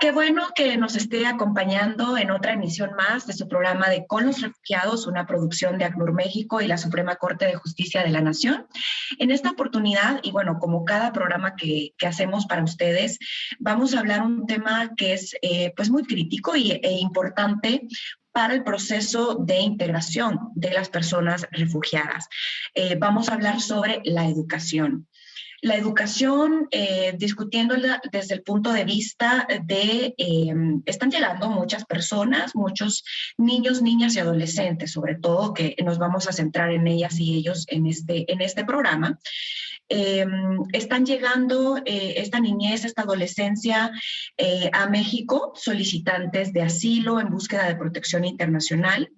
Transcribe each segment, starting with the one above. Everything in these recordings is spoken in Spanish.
Qué bueno que nos esté acompañando en otra emisión más de su programa de Con los Refugiados, una producción de ACNUR México y la Suprema Corte de Justicia de la Nación. En esta oportunidad, y bueno, como cada programa que hacemos para ustedes, vamos a hablar un tema que es pues muy crítico e importante para el proceso de integración de las personas refugiadas. Vamos a hablar sobre la educación. La educación, discutiéndola desde el punto de vista de, están llegando muchas personas, muchos niños, niñas y adolescentes, sobre todo, que nos vamos a centrar en ellas y ellos en este programa. Están llegando esta niñez, esta adolescencia a México, solicitantes de asilo en búsqueda de protección internacional.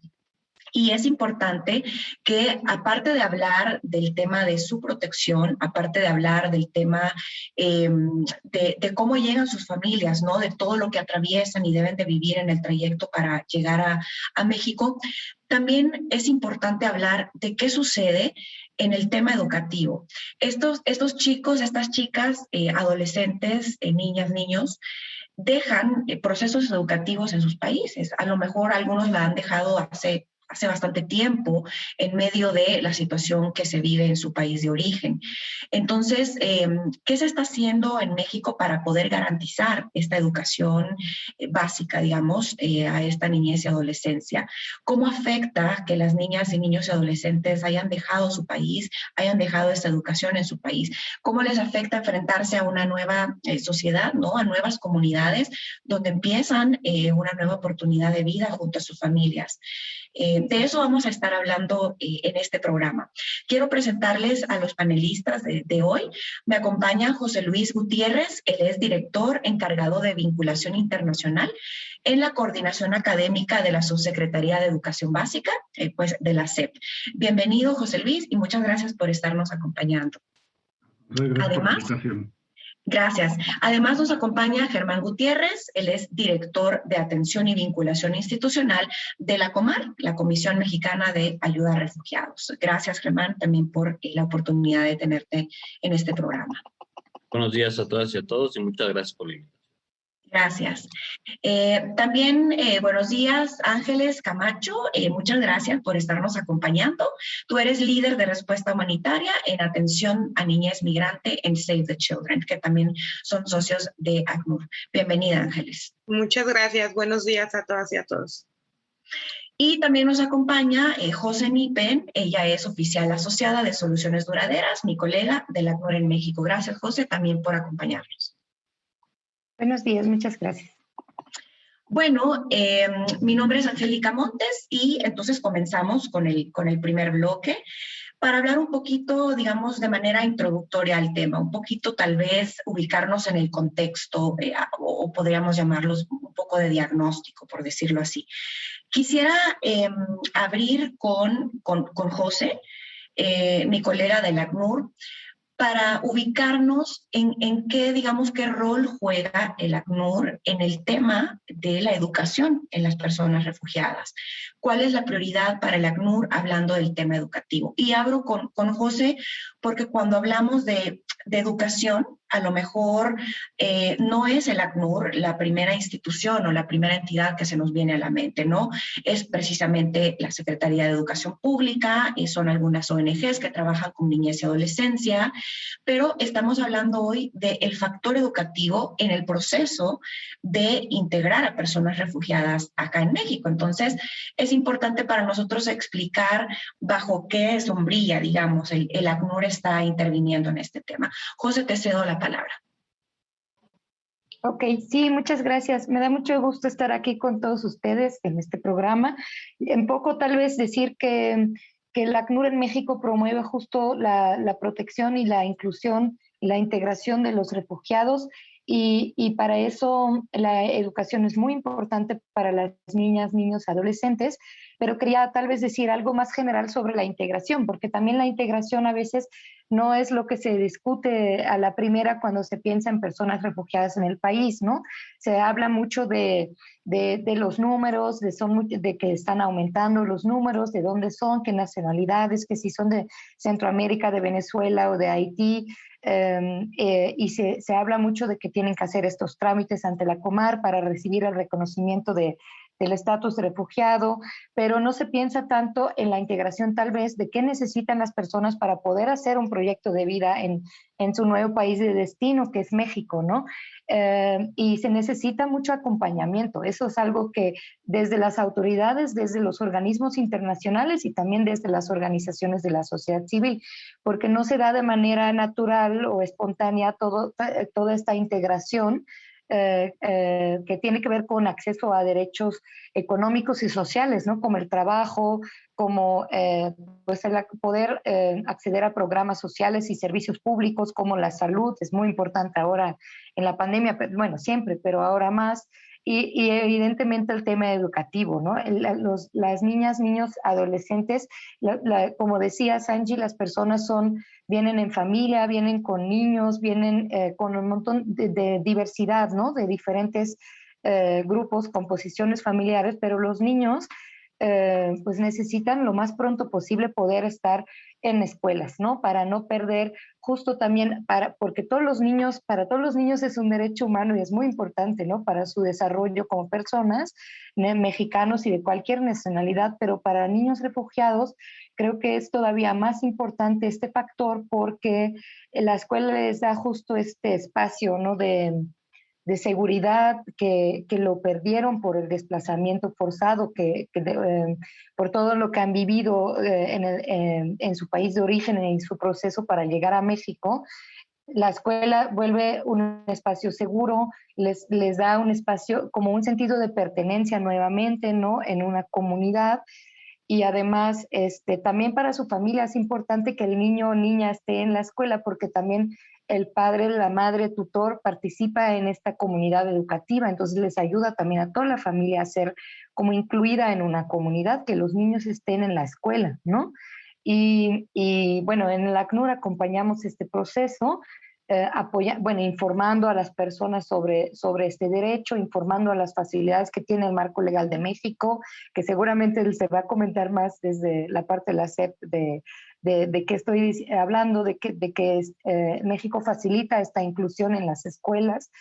Y es importante que, aparte de hablar del tema de su protección, aparte de hablar del tema de cómo llegan sus familias, ¿no? De todo lo que atraviesan y deben de vivir en el trayecto para llegar a México, también es importante hablar de qué sucede en el tema educativo. Estos chicos, estas chicas, adolescentes, niñas, niños, dejan procesos educativos en sus países. A lo mejor algunos la han dejado hace bastante tiempo en medio de la situación que se vive en su país de origen. Entonces, ¿qué se está haciendo en México para poder garantizar esta educación básica, digamos, a esta niñez y adolescencia? ¿Cómo afecta que las niñas y niños y adolescentes hayan dejado su país, hayan dejado esta educación en su país? ¿Cómo les afecta enfrentarse a una nueva sociedad, ¿no? A nuevas comunidades donde empiezan una nueva oportunidad de vida junto a sus familias? De eso vamos a estar hablando en este programa. Quiero presentarles a los panelistas de hoy. Me acompaña José Luis Gutiérrez, él es director encargado de vinculación internacional en la coordinación académica de la Subsecretaría de Educación Básica, pues de la SEP. Bienvenido, José Luis, y muchas gracias por estarnos acompañando. Gracias por la invitación. Gracias. Además nos acompaña Germán Gutiérrez, él es director de Atención y Vinculación Institucional de la COMAR, la Comisión Mexicana de Ayuda a Refugiados. Gracias, Germán, también por la oportunidad de tenerte en este programa. Buenos días a todas y a todos y muchas gracias por la invitación. Gracias. También buenos días, Ángeles Camacho. Muchas gracias por estarnos acompañando. Tú eres líder de respuesta humanitaria en atención a niñez migrante en Save the Children, que también son socios de ACNUR. Bienvenida, Ángeles. Muchas gracias. Buenos días a todas y a todos. Y también nos acompaña José Nipen. Ella es oficial asociada de Soluciones Duraderas, mi colega de la ACNUR en México. Gracias, José, también por acompañarnos. Buenos días, muchas gracias. Bueno, mi nombre es Angélica Montes y entonces comenzamos con el primer bloque para hablar un poquito, digamos, de manera introductoria al tema, un poquito tal vez ubicarnos en el contexto o podríamos llamarlos un poco de diagnóstico, por decirlo así. Quisiera abrir con José, mi colega del ACNUR, para ubicarnos en qué, digamos, qué rol juega el ACNUR en el tema de la educación en las personas refugiadas. ¿Cuál es la prioridad para el ACNUR hablando del tema educativo? Y abro con José porque cuando hablamos de educación, a lo mejor no es el ACNUR la primera institución o la primera entidad que se nos viene a la mente, ¿no? Es precisamente la Secretaría de Educación Pública, son algunas ONGs que trabajan con niñez y adolescencia, pero estamos hablando hoy del factor educativo en el proceso de integrar a personas refugiadas acá en México. Entonces, es importante para nosotros explicar bajo qué sombrilla, digamos, el ACNUR está interviniendo en este tema. José, te cedo la palabra. Ok, sí, muchas gracias. Me da mucho gusto estar aquí con todos ustedes en este programa. Un poco tal vez decir que el ACNUR en México promueve justo la protección y la inclusión, la integración de los refugiados y para eso la educación es muy importante para las niñas, niños, adolescentes, pero quería tal vez decir algo más general sobre la integración, porque también la integración a veces no es lo que se discute a la primera cuando se piensa en personas refugiadas en el país, ¿no? Se habla mucho de los números, de que están aumentando los números, de dónde son, qué nacionalidades, que si son de Centroamérica, de Venezuela o de Haití, y se habla mucho de que que tienen que hacer estos trámites ante la Comar para recibir el reconocimiento del estatus de refugiado, pero no se piensa tanto en la integración tal vez de qué necesitan las personas para poder hacer un proyecto de vida en su nuevo país de destino, que es México, ¿no? Y se necesita mucho acompañamiento. Eso es algo que desde las autoridades, desde los organismos internacionales y también desde las organizaciones de la sociedad civil, porque no se da de manera natural o espontánea toda esta integración que tiene que ver con acceso a derechos económicos y sociales, ¿no? Como el trabajo, como pues el poder acceder a programas sociales y servicios públicos como la salud, es muy importante ahora en la pandemia, bueno, siempre, pero ahora más. Y evidentemente el tema educativo, ¿no? Las niñas, niños, adolescentes, como decía Sanji, las personas vienen en familia, vienen con niños, vienen con un montón de diversidad, ¿no? De diferentes grupos, composiciones familiares, pero los niños pues necesitan lo más pronto posible poder estar en escuelas, ¿no? Para no perder justo también, porque para todos los niños es un derecho humano y es muy importante, ¿no? Para su desarrollo como personas, mexicanos y de cualquier nacionalidad, pero para niños refugiados creo que es todavía más importante este factor porque la escuela les da justo este espacio, ¿no? De seguridad que lo perdieron por el desplazamiento forzado, por todo lo que han vivido en su país de origen, en su proceso para llegar a México. La escuela vuelve un espacio seguro, les da un espacio como un sentido de pertenencia nuevamente, ¿no? En una comunidad. Y además, también para su familia es importante que el niño o niña esté en la escuela porque también el padre, la madre, tutor participa en esta comunidad educativa, entonces les ayuda también a toda la familia a ser como incluida en una comunidad, que los niños estén en la escuela, ¿no? Y bueno, en el ACNUR acompañamos este proceso, informando a las personas sobre este derecho, informando a las facilidades que tiene el marco legal de México, que seguramente se va a comentar más desde la parte de la SEP de qué estoy hablando, de que México facilita esta inclusión en las escuelas.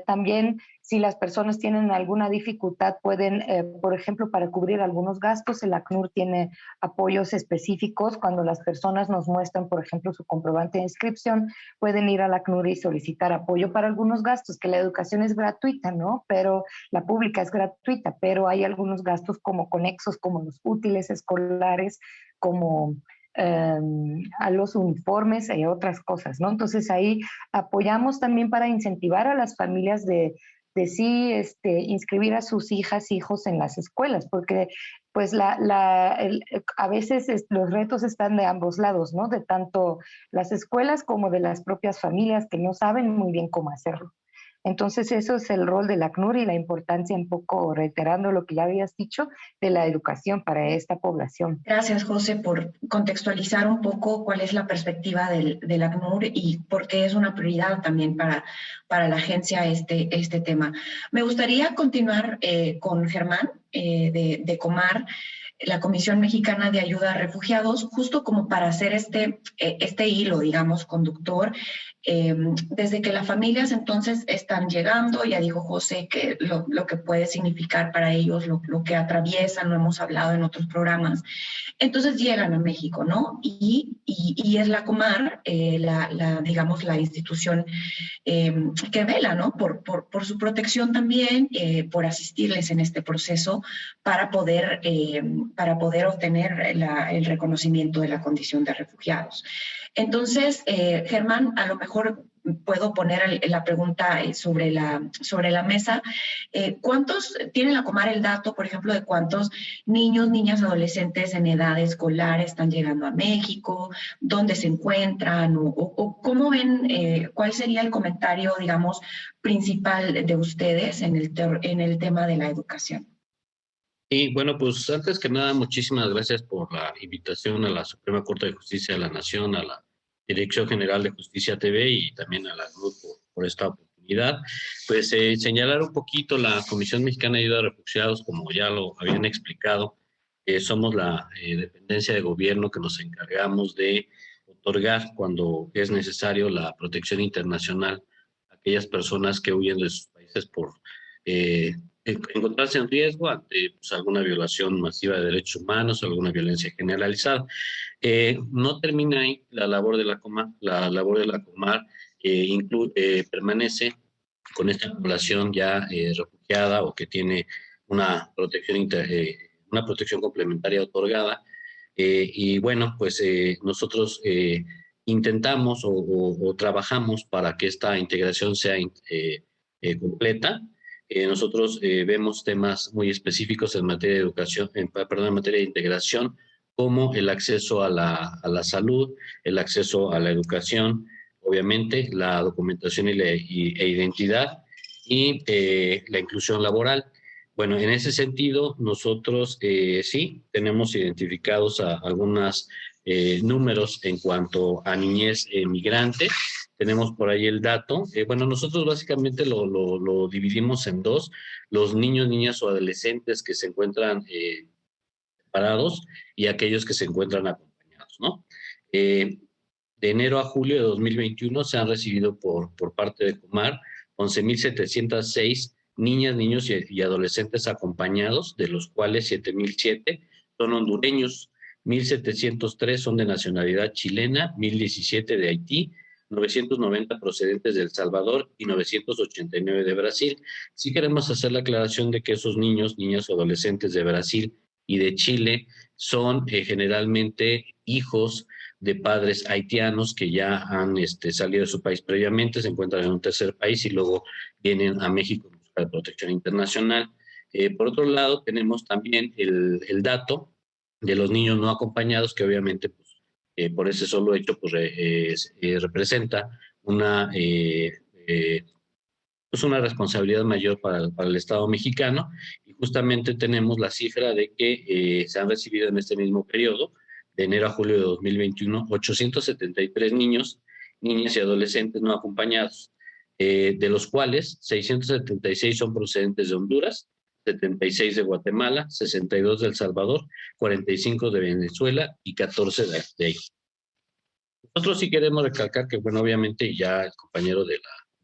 También si las personas tienen alguna dificultad pueden, por ejemplo, para cubrir algunos gastos, el ACNUR tiene apoyos específicos. Cuando las personas nos muestran, por ejemplo, su comprobante de inscripción, pueden ir al ACNUR y solicitar apoyo para algunos gastos, que la educación es gratuita, ¿no? Pero la pública es gratuita, pero hay algunos gastos como conexos, como los útiles escolares, como a los uniformes y otras cosas, ¿no? Entonces ahí apoyamos también para incentivar a las familias de sí inscribir a sus hijas, hijos en las escuelas, porque pues a veces los retos están de ambos lados, ¿no? De tanto las escuelas como de las propias familias que no saben muy bien cómo hacerlo. Entonces, eso es el rol del ACNUR y la importancia, un poco reiterando lo que ya habías dicho, de la educación para esta población. Gracias, José, por contextualizar un poco cuál es la perspectiva del ACNUR y por qué es una prioridad también para la agencia este tema. Me gustaría continuar con Germán de Comar, la Comisión Mexicana de Ayuda a Refugiados, justo como para hacer este hilo, digamos, conductor, desde que las familias entonces están llegando, ya dijo José que lo que puede significar para ellos, lo que atraviesan, lo hemos hablado en otros programas, entonces llegan a México, ¿no? Y es la Comar, digamos, la institución que vela, ¿no? Por su protección también, por asistirles en este proceso para poder obtener el reconocimiento de la condición de refugiados. Entonces, Germán, a lo mejor puedo poner la pregunta sobre la mesa. ¿Cuántos, tiene la Comar el dato, por ejemplo, de cuántos niños, niñas, adolescentes en edad escolar están llegando a México? ¿Dónde se encuentran? ¿O cómo ven, cuál sería el comentario, digamos, principal de ustedes en el tema de la educación? Y bueno, pues antes que nada, muchísimas gracias por la invitación a la Suprema Corte de Justicia de la Nación, a la Dirección General de Justicia TV y también a la GRUP por esta oportunidad. Pues señalar un poquito la Comisión Mexicana de Ayuda a Refugiados, como ya lo habían explicado, somos la dependencia de gobierno que nos encargamos de otorgar cuando es necesario la protección internacional a aquellas personas que huyen de sus países por encontrarse en riesgo ante pues, alguna violación masiva de derechos humanos, alguna violencia generalizada. No termina ahí la labor de la Comar. La labor de la Comar permanece con esta población ya refugiada o que tiene una protección complementaria otorgada. Y bueno, pues nosotros intentamos o trabajamos para que esta integración sea completa. Nosotros vemos temas muy específicos en materia de educación, en materia de integración, como el acceso a la salud, el acceso a la educación, obviamente la documentación e identidad y la inclusión laboral. Bueno, en ese sentido, nosotros sí tenemos identificados algunos números en cuanto a niñez migrante. Tenemos por ahí el dato. Bueno, nosotros básicamente lo dividimos en dos: los niños, niñas o adolescentes que se encuentran separados y aquellos que se encuentran acompañados, ¿no? De enero a julio de 2021 se han recibido por parte de Comar 11.706 niñas, niños y adolescentes acompañados, de los cuales 7.007 son hondureños, 1.703 son de nacionalidad chilena, 1.017 de Haití, 990 procedentes de El Salvador y 989 de Brasil. Sí queremos hacer la aclaración de que esos niños, niñas o adolescentes de Brasil y de Chile son generalmente hijos de padres haitianos que ya han salido de su país previamente, se encuentran en un tercer país y luego vienen a México en busca de protección internacional. Por otro lado, tenemos también el dato de los niños no acompañados, que obviamente pues, por ese solo hecho pues, representa pues una responsabilidad mayor para el Estado mexicano, y justamente tenemos la cifra de que se han recibido en este mismo periodo, de enero a julio de 2021, 873 niños, niñas y adolescentes no acompañados, de los cuales 676 son procedentes de Honduras, 76 de Guatemala, 62 de El Salvador, 45 de Venezuela y 14 de Haití. Nosotros sí queremos recalcar que, bueno, obviamente ya el compañero del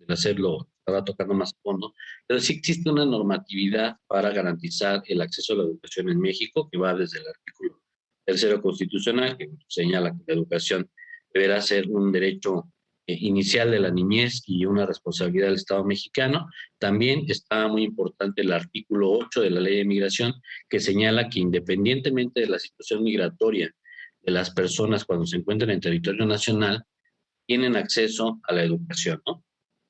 hacer lo estaba tocando más a fondo, pero sí existe una normatividad para garantizar el acceso a la educación en México, que va desde el artículo 3 constitucional, que señala que la educación deberá ser un derecho inicial de la niñez y una responsabilidad del Estado mexicano. También está muy importante el artículo 8 de la Ley de Migración, que señala que independientemente de la situación migratoria de las personas cuando se encuentran en territorio nacional, tienen acceso a la educación, ¿no?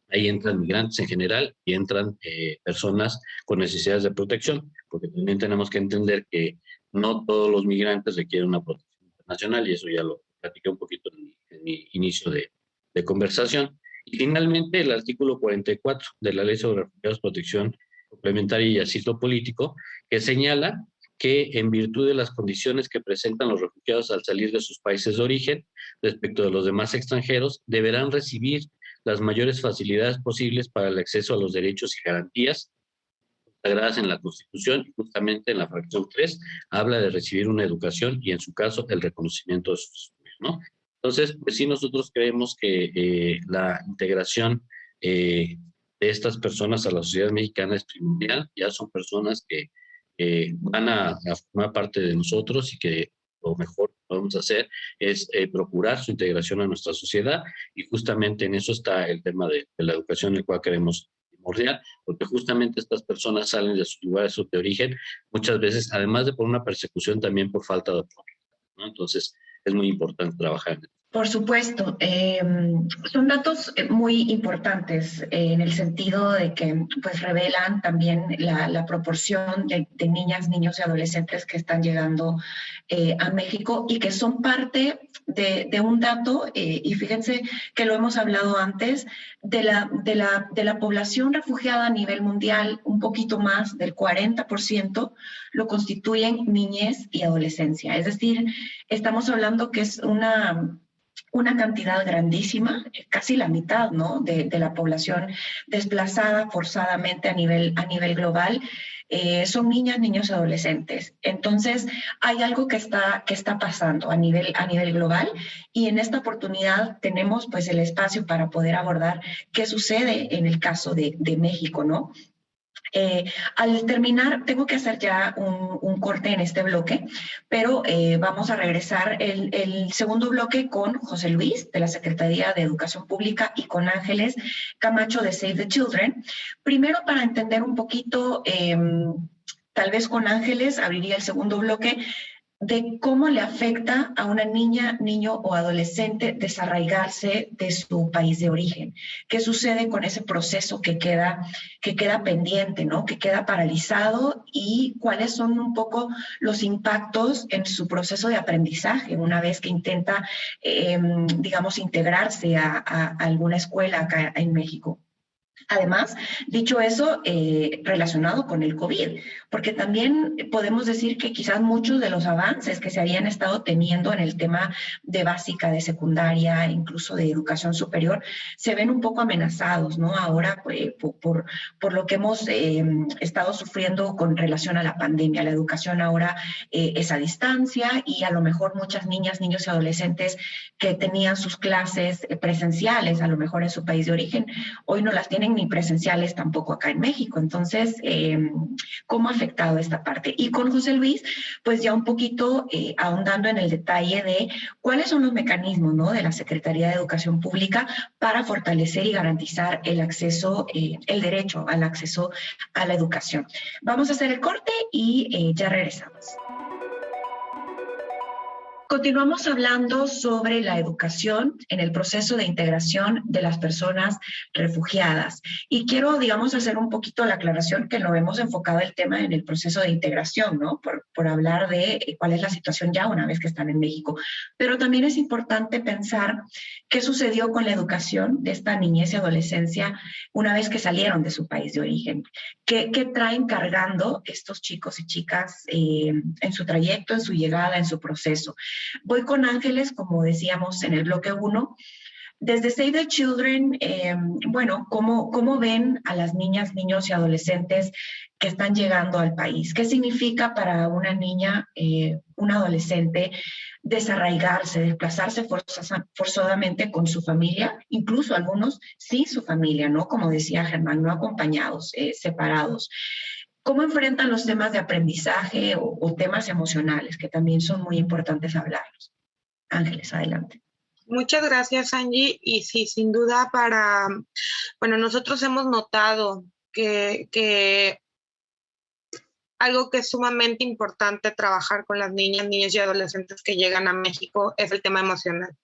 Ahí entran migrantes en general y entran personas con necesidades de protección, porque también tenemos que entender que no todos los migrantes requieren una protección internacional, y eso ya lo platiqué un poquito en mi inicio de conversación. Y finalmente, el artículo 44 de la Ley sobre Refugiados, Protección Complementaria y Asilo Político, que señala que en virtud de las condiciones que presentan los refugiados al salir de sus países de origen respecto de los demás extranjeros, deberán recibir las mayores facilidades posibles para el acceso a los derechos y garantías consagradas en la Constitución, y justamente en la fracción 3 habla de recibir una educación y, en su caso, el reconocimiento de sus estudios, ¿no? Entonces, pues sí, nosotros creemos que la integración de estas personas a la sociedad mexicana es primordial. Ya son personas que van a formar parte de nosotros, y que lo mejor que podemos hacer es procurar su integración a nuestra sociedad, y justamente en eso está el tema de la educación, el cual queremos primordial, porque justamente estas personas salen de sus lugares de origen muchas veces, además de por una persecución, también por falta de oportunidad, ¿no? Entonces es muy importante trabajar en esto. Por supuesto, son datos muy importantes en el sentido de que pues, revelan también la proporción de niñas, niños y adolescentes que están llegando a México, y que son parte de un dato, y fíjense que lo hemos hablado antes, de la población refugiada a nivel mundial. Un poquito más del 40% lo constituyen niñez y adolescencia. Es decir, estamos hablando que es una una cantidad grandísima, casi la mitad, ¿no?, de la población desplazada forzadamente a nivel global, son niñas, niños y adolescentes. Entonces, hay algo que está pasando a nivel global, y en esta oportunidad tenemos pues el espacio para poder abordar qué sucede en el caso de México, ¿no? Al terminar, tengo que hacer ya un corte en este bloque, pero vamos a regresar el segundo bloque con José Luis, de la Secretaría de Educación Pública, y con Ángeles Camacho, de Save the Children. Primero, para entender un poquito, tal vez con Ángeles abriría el segundo bloque, de cómo le afecta a una niña, niño o adolescente desarraigarse de su país de origen. ¿Qué sucede con ese proceso que queda pendiente, ¿no?, que queda paralizado, y cuáles son un poco los impactos en su proceso de aprendizaje una vez que intenta, digamos, integrarse a alguna escuela acá en México? Además, dicho eso, relacionado con el COVID, porque también podemos decir que quizás muchos de los avances que se habían estado teniendo en el tema de básica, de secundaria, incluso de educación superior, se ven un poco amenazados, ¿no? Ahora, por lo que hemos estado sufriendo con relación a la pandemia. La educación ahora es a distancia, y a lo mejor muchas niñas, niños y adolescentes que tenían sus clases presenciales, a lo mejor en su país de origen, hoy no las tienen ni presenciales tampoco acá en México. Entonces, ¿cómo ha afectado esta parte? Y con José Luis, pues ya un poquito ahondando en el detalle de cuáles son los mecanismos, ¿no?, de la Secretaría de Educación Pública para fortalecer y garantizar el acceso, el derecho al acceso a la educación. Vamos a hacer el corte y ya regresamos. Continuamos hablando sobre la educación en el proceso de integración de las personas refugiadas. Y quiero, digamos, hacer un poquito la aclaración que no hemos enfocado el tema en el proceso de integración, ¿no?, por hablar de cuál es la situación ya una vez que están en México. Pero también es importante pensar qué sucedió con la educación de esta niñez y adolescencia una vez que salieron de su país de origen. ¿Qué traen cargando estos chicos y chicas en su trayecto, en su llegada, en su proceso? Voy con Ángeles, como decíamos en el bloque 1. Desde Save the Children, bueno, ¿cómo ven a las niñas, niños y adolescentes que están llegando al país? ¿Qué significa para una niña, un adolescente, desarraigarse, desplazarse forzosamente con su familia, incluso algunos sin su familia, ¿no? Como decía Germán, no acompañados, separados. ¿Cómo enfrentan los temas de aprendizaje o temas emocionales, que también son muy importantes hablarlos? Ángeles, adelante. Muchas gracias, Angie. Y sí, sin duda bueno, nosotros hemos notado que algo que es sumamente importante trabajar con las niñas, niños y adolescentes que llegan a México es el tema emocional.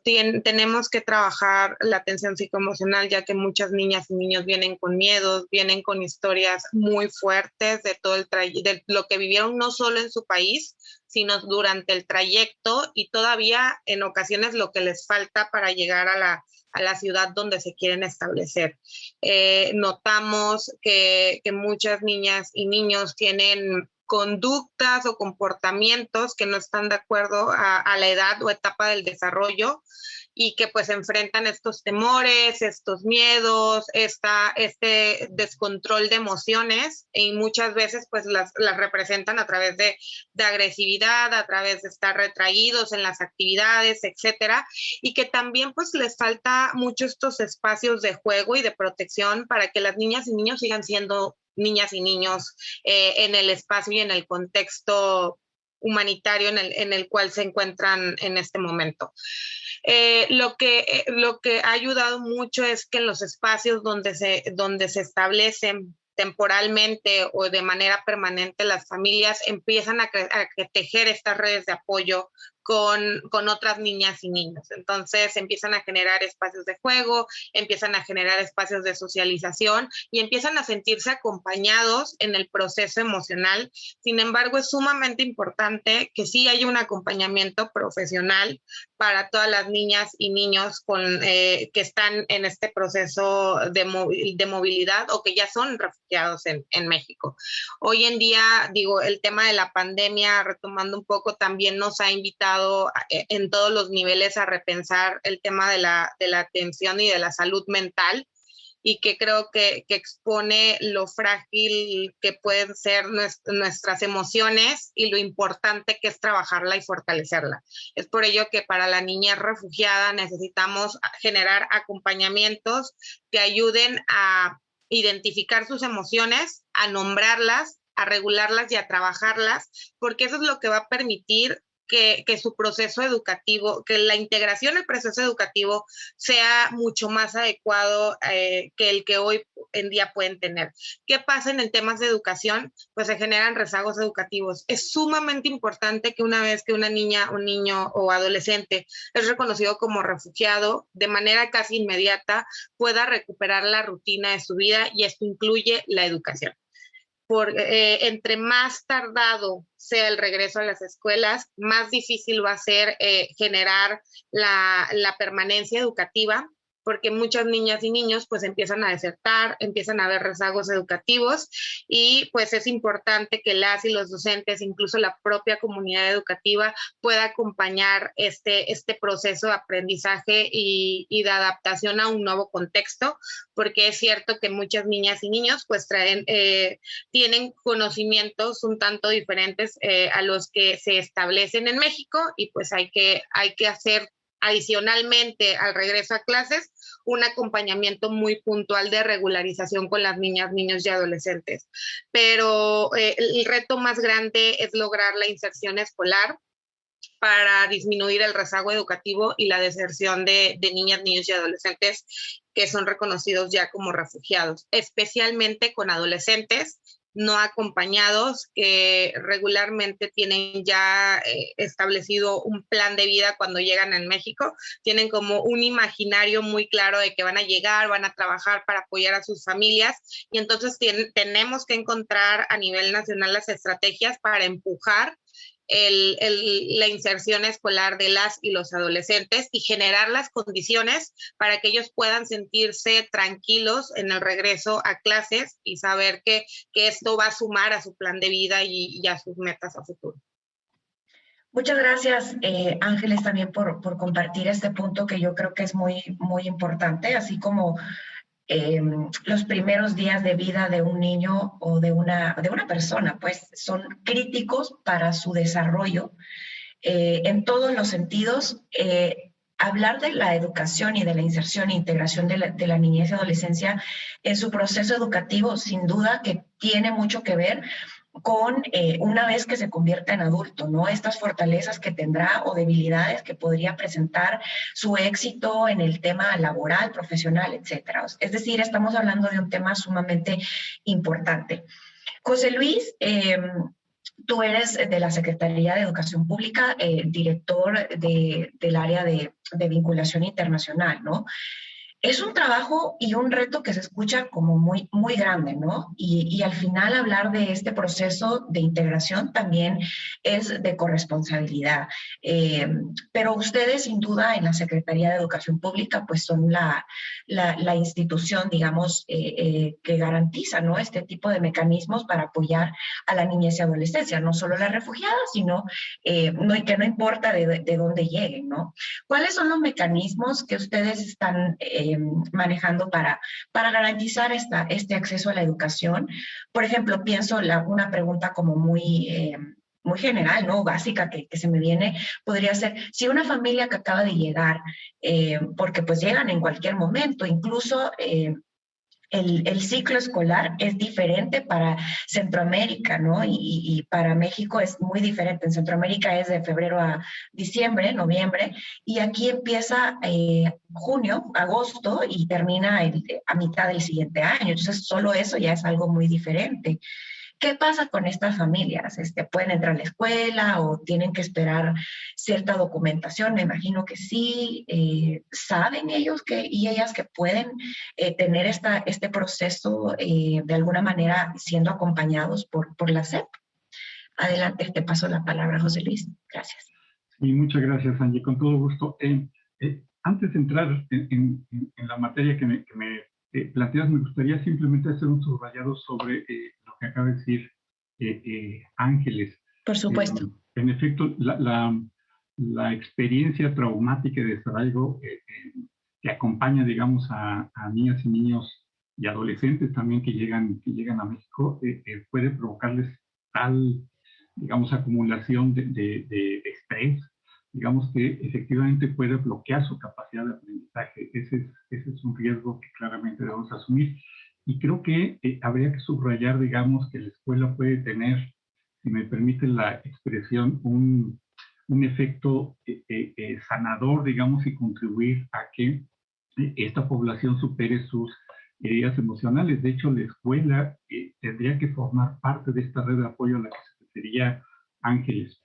Tenemos que trabajar la atención psicoemocional, ya que muchas niñas y niños vienen con miedos, vienen con historias muy fuertes de todo de lo que vivieron no solo en su país, sino durante el trayecto, y todavía en ocasiones lo que les falta para llegar a la ciudad donde se quieren establecer. Notamos que muchas niñas y niños tienen conductas o comportamientos que no están de acuerdo a la edad o etapa del desarrollo, y que pues enfrentan estos temores, estos miedos, este descontrol de emociones, y muchas veces pues las representan a través de agresividad, a través de estar retraídos en las actividades, etcétera, y que también pues les falta mucho estos espacios de juego y de protección para que las niñas y niños sigan siendo niñas y niños en el espacio y en el contexto humanitario en el cual se encuentran en este momento. Lo que ha ayudado mucho es que en los espacios donde se establecen temporalmente o de manera permanente, las familias empiezan a tejer estas redes de apoyo con otras niñas y niños. Entonces empiezan a generar espacios de juego, empiezan a generar espacios de socialización y empiezan a sentirse acompañados en el proceso emocional. Sin embargo, es sumamente importante que sí haya un acompañamiento profesional para todas las niñas y niños que están en este proceso de movilidad o que ya son refugiados en México. Hoy en día, el tema de la pandemia, retomando un poco, también nos ha invitado orientado en todos los niveles a repensar el tema de la atención y de la salud mental, y que creo que expone lo frágil que pueden ser nuestras emociones y lo importante que es trabajarla y fortalecerla. Es por ello que para la niñez refugiada necesitamos generar acompañamientos que ayuden a identificar sus emociones, a nombrarlas, a regularlas y a trabajarlas, porque eso es lo que va a permitir que su proceso educativo, que la integración al proceso educativo sea mucho más adecuado que el que hoy en día pueden tener. ¿Qué pasa en temas de educación? Pues se generan rezagos educativos. Es sumamente importante que una vez que una niña, un niño o adolescente es reconocido como refugiado, de manera casi inmediata pueda recuperar la rutina de su vida, y esto incluye la educación. Entre más tardado sea el regreso a las escuelas, más difícil va a ser generar la permanencia educativa, porque muchas niñas y niños pues empiezan a desertar, empiezan a haber rezagos educativos, y pues es importante que las y los docentes, incluso la propia comunidad educativa, pueda acompañar este proceso de aprendizaje y de adaptación a un nuevo contexto, porque es cierto que muchas niñas y niños pues tienen conocimientos un tanto diferentes a los que se establecen en México, y pues hay que hacer adicionalmente al regreso a clases un acompañamiento muy puntual de regularización con las niñas, niños y adolescentes. Pero el reto más grande es lograr la inserción escolar para disminuir el rezago educativo y la deserción de niñas, niños y adolescentes que son reconocidos ya como refugiados, especialmente con adolescentes no acompañados que regularmente tienen ya establecido un plan de vida cuando llegan en México, tienen como un imaginario muy claro de que van a llegar, van a trabajar para apoyar a sus familias, y entonces tenemos que encontrar a nivel nacional las estrategias para empujar la inserción escolar de las y los adolescentes y generar las condiciones para que ellos puedan sentirse tranquilos en el regreso a clases y saber que esto va a sumar a su plan de vida y a sus metas a futuro. Muchas gracias, Ángeles, también por compartir este punto que yo creo que es muy, muy importante, así como los primeros días de vida de un niño o de una persona, pues son críticos para su desarrollo en todos los sentidos. Hablar de la educación y de la inserción e integración de la niñez y adolescencia en su proceso educativo, sin duda que tiene mucho que ver con una vez que se convierta en adulto, ¿no? Estas fortalezas que tendrá o debilidades que podría presentar, su éxito en el tema laboral, profesional, etcétera. Es decir, estamos hablando de un tema sumamente importante. José Luis, tú eres de la Secretaría de Educación Pública, director del área de vinculación internacional, ¿no? Es un trabajo y un reto que se escucha como muy, muy grande, ¿no? Y al final hablar de este proceso de integración también es de corresponsabilidad. Pero ustedes, sin duda, en la Secretaría de Educación Pública, pues son la institución, digamos, que garantiza, ¿no? Este tipo de mecanismos para apoyar a la niñez y adolescencia, no solo las refugiadas, sino que no importa de dónde lleguen, ¿no? ¿Cuáles son los mecanismos que ustedes están manejando para garantizar este acceso a la educación? Por ejemplo, pienso una pregunta como muy general, ¿no? Básica que se me viene, podría ser, si una familia que acaba de llegar, porque pues llegan en cualquier momento, incluso el ciclo escolar es diferente para Centroamérica, ¿no? Y para México es muy diferente. En Centroamérica es de febrero a diciembre, noviembre, y aquí empieza junio, agosto y termina a mitad del siguiente año. Entonces, solo eso ya es algo muy diferente. ¿Qué pasa con estas familias? ¿Pueden entrar a la escuela o tienen que esperar cierta documentación? Me imagino que sí. ¿Saben ellos y ellas que pueden tener este proceso de alguna manera siendo acompañados por la SEP? Adelante, te paso la palabra, José Luis. Gracias. Sí, muchas gracias, Angie. Con todo gusto. Antes de entrar en la materia que me planteas, me gustaría simplemente hacer un subrayado sobre lo que acaba de decir Ángeles. Por supuesto. En efecto, la experiencia traumática de desarraigo que acompaña, digamos, a niñas y niños y adolescentes también que llegan a México, puede provocarles tal, digamos, acumulación de estrés, digamos, que efectivamente puede bloquear su capacidad de aprendizaje. Ese es un riesgo que claramente debemos asumir. Y creo que habría que subrayar, digamos, que la escuela puede tener, si me permite la expresión, un efecto sanador, digamos, y contribuir a que esta población supere sus heridas emocionales. De hecho, la escuela tendría que formar parte de esta red de apoyo a la que se referiría Ángeles.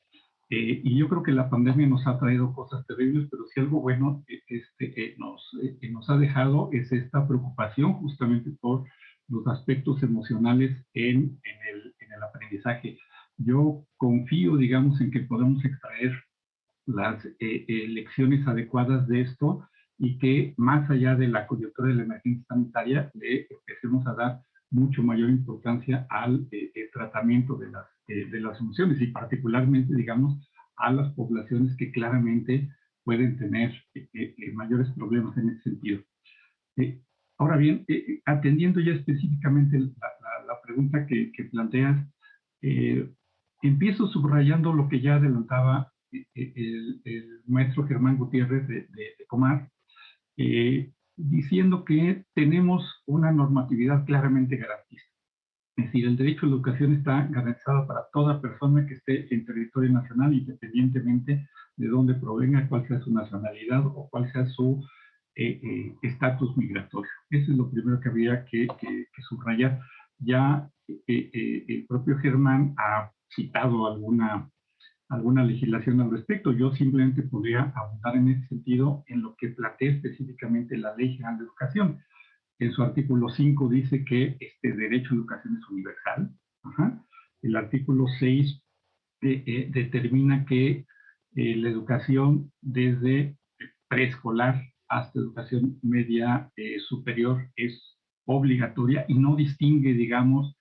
Y yo creo que la pandemia nos ha traído cosas terribles, pero si algo bueno nos ha dejado es esta preocupación justamente por los aspectos emocionales en el aprendizaje. Yo confío, digamos, en que podemos extraer las lecciones adecuadas de esto y que más allá de la coyuntura de la emergencia sanitaria le empecemos a dar mucho mayor importancia al tratamiento de las emociones y particularmente, digamos, a las poblaciones que claramente pueden tener mayores problemas en ese sentido. Ahora bien, atendiendo ya específicamente la pregunta que planteas, empiezo subrayando lo que ya adelantaba el maestro Germán Gutiérrez de Comar, diciendo que tenemos una normatividad claramente garantista. Es decir, el derecho a la educación está garantizado para toda persona que esté en territorio nacional, independientemente de dónde provenga, cuál sea su nacionalidad o cuál sea su estatus migratorio. Eso es lo primero que habría que subrayar. Ya el propio Germán ha citado alguna legislación al respecto. Yo simplemente podría abundar en ese sentido en lo que plantea específicamente la Ley General de Educación. En su artículo 5 dice que este derecho a educación es universal. Ajá. El artículo 6 determina que la educación desde preescolar hasta educación media superior es obligatoria y no distingue, digamos,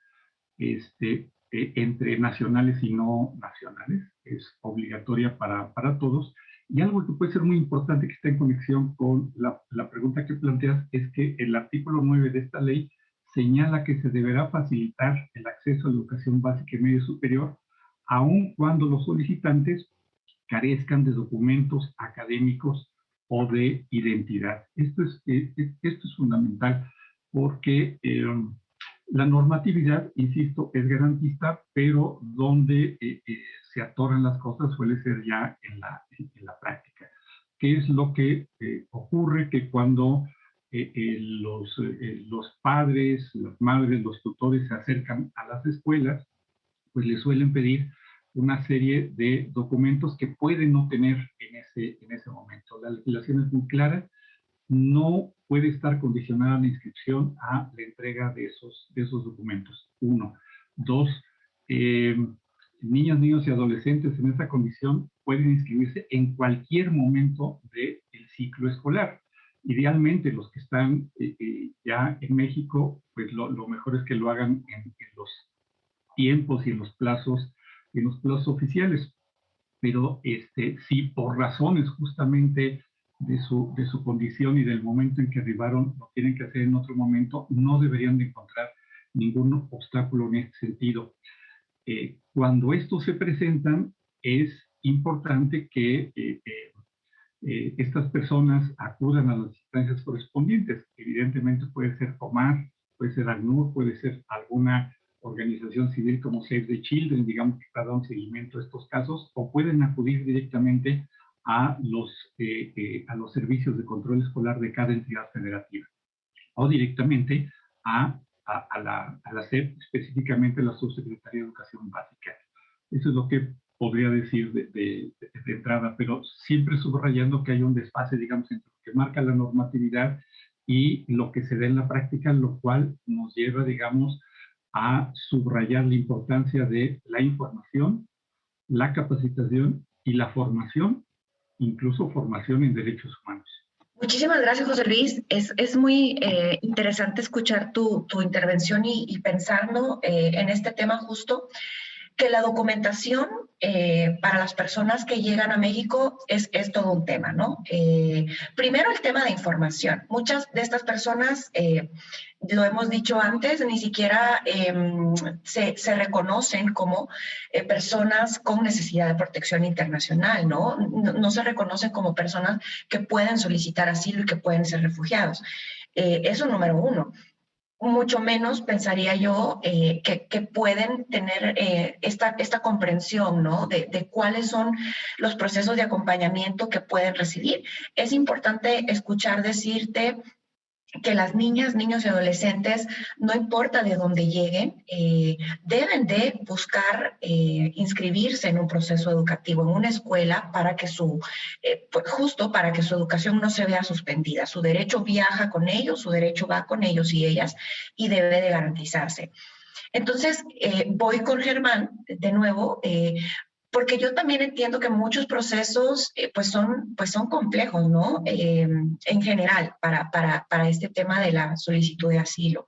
entre nacionales y no nacionales. Es obligatoria para todos. Y algo que puede ser muy importante que está en conexión con la pregunta que planteas es que el artículo 9 de esta ley señala que se deberá facilitar el acceso a la educación básica y media superior, aun cuando los solicitantes carezcan de documentos académicos o de identidad. Esto es fundamental porque la normatividad, insisto, es garantista, pero donde se atoran las cosas suele ser ya en la práctica. ¿Qué es lo que ocurre? Que cuando los padres, las madres, los tutores se acercan a las escuelas, pues les suelen pedir una serie de documentos que pueden no tener en ese momento. La legislación es muy clara, no puede estar condicionada la inscripción a la entrega de esos documentos. 1. 2. Niñas, niños y adolescentes en esta condición pueden inscribirse en cualquier momento del ciclo escolar. Idealmente, los que están ya en México, pues lo mejor es que lo hagan en los tiempos y en los plazos oficiales. Pero si por razones justamente de su condición y del momento en que arribaron lo tienen que hacer en otro momento, no deberían de encontrar ningún obstáculo en este sentido. Cuando estos se presentan, es importante que estas personas acudan a las instancias correspondientes. Evidentemente puede ser Comar, puede ser ACNUR, puede ser alguna organización civil como Save the Children, digamos, que está dando seguimiento a estos casos, o pueden acudir directamente a los servicios de control escolar de cada entidad federativa, o directamente a la SEP, específicamente la Subsecretaría de Educación Básica. Eso es lo que podría decir de entrada, pero siempre subrayando que hay un desfase, digamos, entre lo que marca la normatividad y lo que se da en la práctica, lo cual nos lleva, digamos, a subrayar la importancia de la información, la capacitación y la formación, incluso formación en derechos humanos. Muchísimas gracias, José Luis. Es muy interesante escuchar tu intervención y pensando en este tema justo. que la documentación para las personas que llegan a México es todo un tema, ¿no? Primero el tema de información. Muchas de estas personas, lo hemos dicho antes, ni siquiera se reconocen como personas con necesidad de protección internacional, ¿no? No se reconocen como personas que pueden solicitar asilo y que pueden ser refugiados. Eso número uno. Mucho menos pensaría yo que pueden tener esta comprensión, ¿no? De cuáles son los procesos de acompañamiento que pueden recibir. Es importante escuchar decirte que las niñas, niños y adolescentes, no importa de dónde lleguen, deben de buscar inscribirse en un proceso educativo, en una escuela, para que justo para que su educación no se vea suspendida. Su derecho viaja con ellos, su derecho va con ellos y ellas, y debe de garantizarse. Entonces, voy con Germán de nuevo, porque yo también entiendo que muchos procesos pues son complejos, ¿no? En general, para este tema de la solicitud de asilo.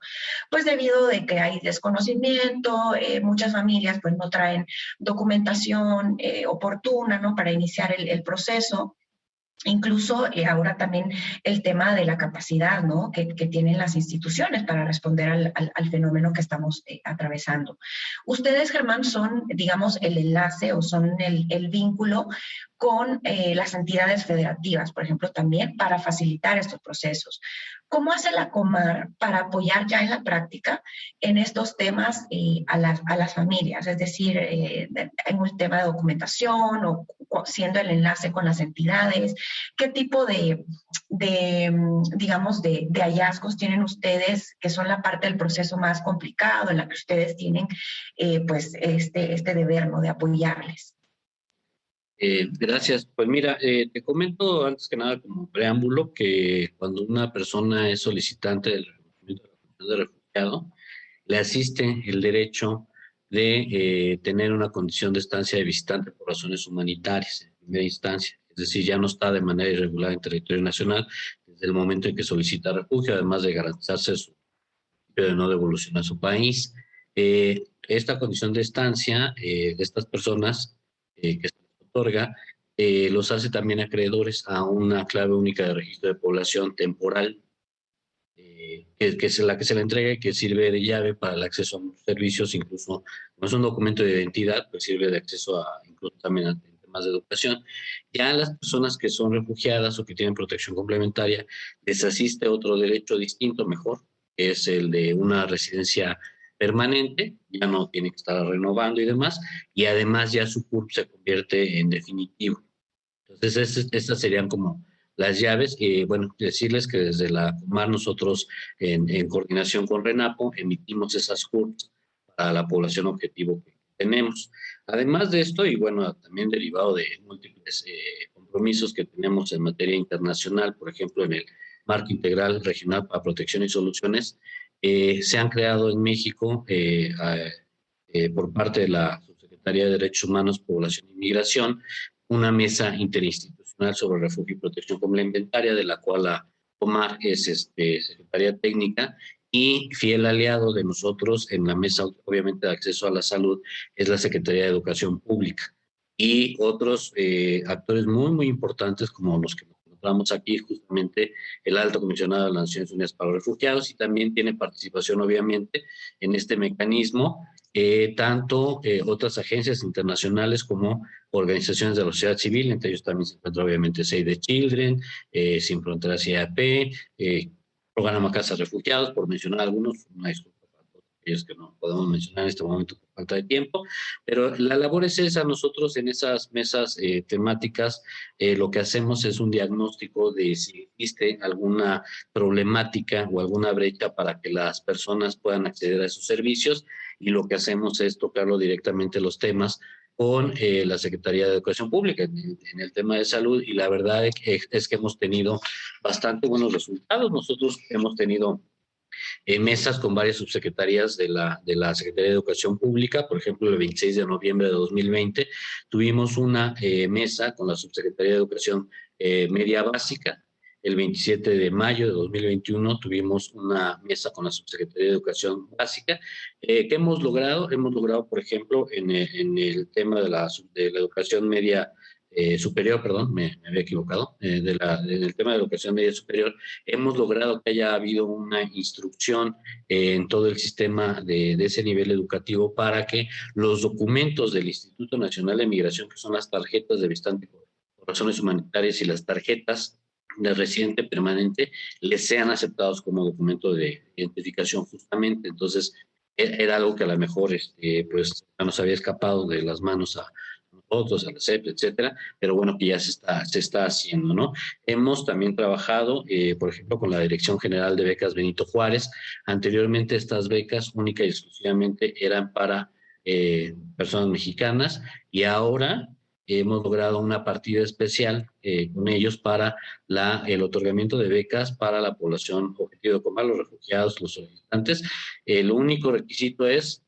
Pues debido a que hay desconocimiento, muchas familias pues no traen documentación oportuna, ¿no? Para iniciar el proceso. Incluso ahora también el tema de la capacidad, ¿no? que tienen las instituciones para responder al fenómeno que estamos atravesando. Ustedes, Germán, son, digamos, el enlace o son el vínculo con las entidades federativas, por ejemplo, también para facilitar estos procesos. ¿Cómo hace la Comar para apoyar ya en la práctica en estos temas a las familias? Es decir, en un tema de documentación o siendo el enlace con las entidades. ¿Qué tipo digamos, de hallazgos tienen ustedes que son la parte del proceso más complicado en la que ustedes tienen pues este deber, ¿no? De apoyarles? Gracias. Pues mira, te comento antes que nada como preámbulo que cuando una persona es solicitante del reconocimiento de la condición de refugiado, le asiste el derecho de tener una condición de estancia de visitante por razones humanitarias en primera instancia. Es decir, ya no está de manera irregular en territorio nacional desde el momento en que solicita refugio, además de garantizarse su de no devolución a su país. Esta condición de estancia de estas personas que se les otorga los hace también acreedores a una clave única de registro de población temporal, que es la que se le entrega y que sirve de llave para el acceso a muchos servicios, incluso no es un documento de identidad, pues sirve de acceso incluso también a temas de educación. Ya a las personas que son refugiadas o que tienen protección complementaria, les asiste otro derecho distinto, mejor, que es el de una residencia permanente, ya no tiene que estar renovando y demás, y además ya su CURP se convierte en definitivo. Entonces, estas serían como las llaves. Bueno, decirles que desde la Comar nosotros, en coordinación con RENAPO, emitimos esas CURPs para la población objetivo que tenemos. Además de esto, y bueno, también derivado de múltiples compromisos que tenemos en materia internacional, por ejemplo, en el Marco Integral Regional para Protección y Soluciones, se han creado en México, por parte de la Subsecretaría de Derechos Humanos, Población y Migración, una mesa interinstitucional sobre refugio y protección complementaria, de la cual la Comar es secretaria técnica, y fiel aliado de nosotros en la mesa, obviamente, de acceso a la salud, es la Secretaría de Educación Pública. Y otros actores muy, muy importantes, como los que nos encontramos aquí, justamente el Alto Comisionado de las Naciones Unidas para los Refugiados, y también tiene participación, obviamente, en este mecanismo, tanto otras agencias internacionales como organizaciones de la sociedad civil. Entre ellos también se encuentra obviamente Save the Children, Sin Fronteras IAP, Programa Casa Refugiados, por mencionar algunos. Una disculpa para todos aquellos que no podemos mencionar en este momento por falta de tiempo, pero la labor es esa. Nosotros en esas mesas temáticas lo que hacemos es un diagnóstico de si existe alguna problemática o alguna brecha para que las personas puedan acceder a esos servicios, y lo que hacemos es tocarlo directamente los temas con la Secretaría de Educación Pública en el tema de salud, y la verdad es que hemos tenido bastante buenos resultados. Nosotros hemos tenido mesas con varias subsecretarías de la Secretaría de Educación Pública. Por ejemplo, el 26 de noviembre de 2020 tuvimos una mesa con la Subsecretaría de Educación Media Básica, el 27 de mayo de 2021 tuvimos una mesa con la Subsecretaría de Educación Básica. ¿Qué hemos logrado? Hemos logrado, por ejemplo, en el tema de la educación media superior, perdón, me había equivocado, en el tema de educación media superior, hemos logrado que haya habido una instrucción en todo el sistema de ese nivel educativo para que los documentos del Instituto Nacional de Migración, que son las tarjetas de visitante por razones humanitarias y las tarjetas de residente permanente, les sean aceptados como documento de identificación justamente. Entonces, era algo que a lo mejor pues nos había escapado de las manos a nosotros, a la SEP, etcétera, pero bueno, que ya se está haciendo, ¿no? Hemos también trabajado, por ejemplo, con la Dirección General de Becas Benito Juárez. Anteriormente estas becas única y exclusivamente eran para personas mexicanas, y ahora hemos logrado una partida especial con ellos para el otorgamiento de becas para la población objetivo de Comar, los refugiados, los solicitantes. El único requisito es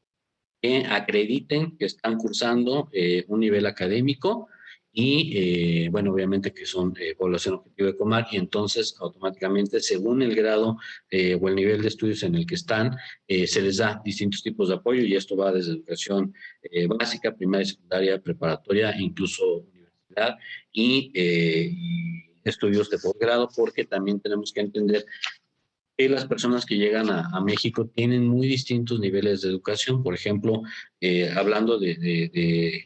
que acrediten que están cursando un nivel académico y, bueno, obviamente que son población objetivo de Comar, y entonces automáticamente, según el grado o el nivel de estudios en el que están, se les da distintos tipos de apoyo, y esto va desde educación básica, primaria, secundaria, preparatoria, e incluso universidad y estudios de posgrado, porque también tenemos que entender que las personas que llegan a México tienen muy distintos niveles de educación. Por ejemplo, hablando de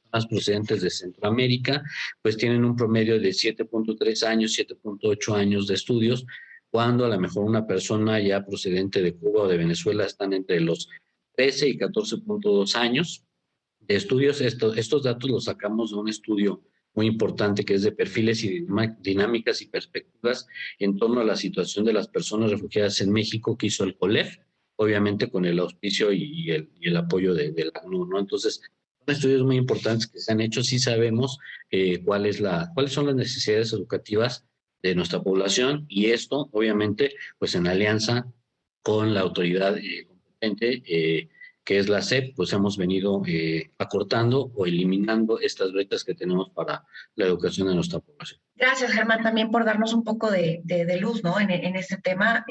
personas procedentes de Centroamérica, pues tienen un promedio de 7.3 años, 7.8 años de estudios, cuando a lo mejor una persona ya procedente de Cuba o de Venezuela están entre los 13 y 14.2 años de estudios. Estos datos los sacamos de un estudio muy importante que es de perfiles y dinámicas y perspectivas en torno a la situación de las personas refugiadas en México, que hizo el COLEF, obviamente con el auspicio y el apoyo de la ACNUR, ¿no? Entonces, son estudios muy importantes que se han hecho. Sí sabemos cuáles son las necesidades educativas de nuestra población, y esto, obviamente, pues en alianza con la autoridad competente, que es la SEP, pues hemos venido acortando o eliminando estas brechas que tenemos para la educación de nuestra población. Gracias, Germán, también por darnos un poco de luz, ¿no? en este tema